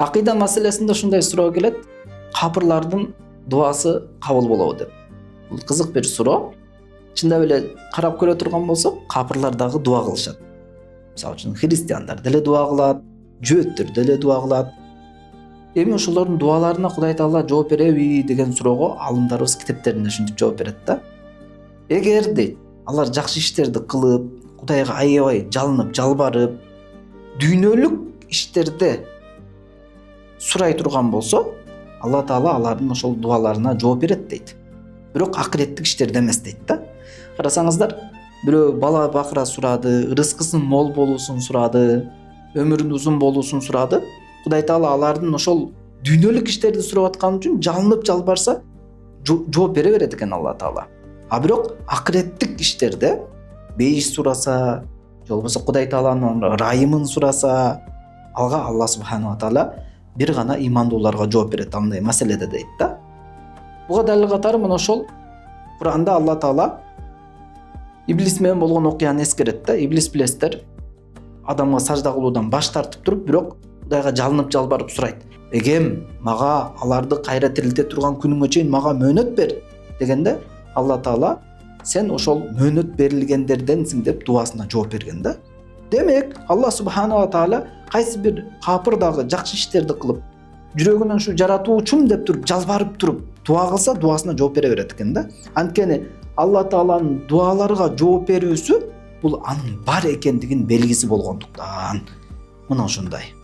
Акыйда маселесинде ушундай суроо келет. Капырлардын дуасы кабыл болобу деп. Бул кызык бир суроо. Чындап эле карап көрө турган болсок, капырлар дагы дуа кылышат. Мисалы үчүн христиандар деле дуа кылат, жөөттөр деле дуа кылат. Эми ошолордун дуаларына Кудай Таала жооп береби деген суроого алымдарыбыз китептеринде ушинтип жооп берет да. Эгер дейт, алар жакшы иштерди кылып, Кудайга аябай жалынып, жалбарып, дүйнөлүк иштерде сурай турган болсо, Алла Таала алардын ошол дуаларына жооп берет дейт. Бирок акыреттик иштерде эмес дейт да. Карасаңыздар, бирөө бала бакыра сурады, рызкысын мол болуусун сурады, өмүрүн узун болуусун сурады. Кудай Таала алардын ошол дүйнөлүк иштерди сурап аткан үчүн жалынып жалбарса жооп бере берет экен Алла Таала. А бирок акыреттик иштерде бейиш сураса, же болбосо Кудай Тааланын райымын сураса, алга Алла субханала таала бир гана ыймандууларга жооп берет андай маселеде дейт да. Буга далил катары мына ошол Куранда Алла Таала Иблис менен болгон окуяны эскерет да. Иблис билесиздер, адамга сажда кылуудан баш тартып туруп, бирок Кудайга жалынып жалбарып сурайт. Эгем мага аларды кайра тирилте турган күнүңө чейин мага мөөнөт бер дегенде, Алла Таала сен ошол мөөнөт берилгендерденсиң деп дуасына жооп берген да. Демек, Алла субханала таала кайсы бир капыр дагы жакшы иштерди кылып, жүрөгүнөн ушу жаратуучум деп туруп, жалбарып туруп, дуа кылса дуасына жооп бере берет экен да. Анткени Алла Тааланын дуаларга жооп берүүсү бул анын бар экендигин белгиси болгондуктан. Мына ушундай.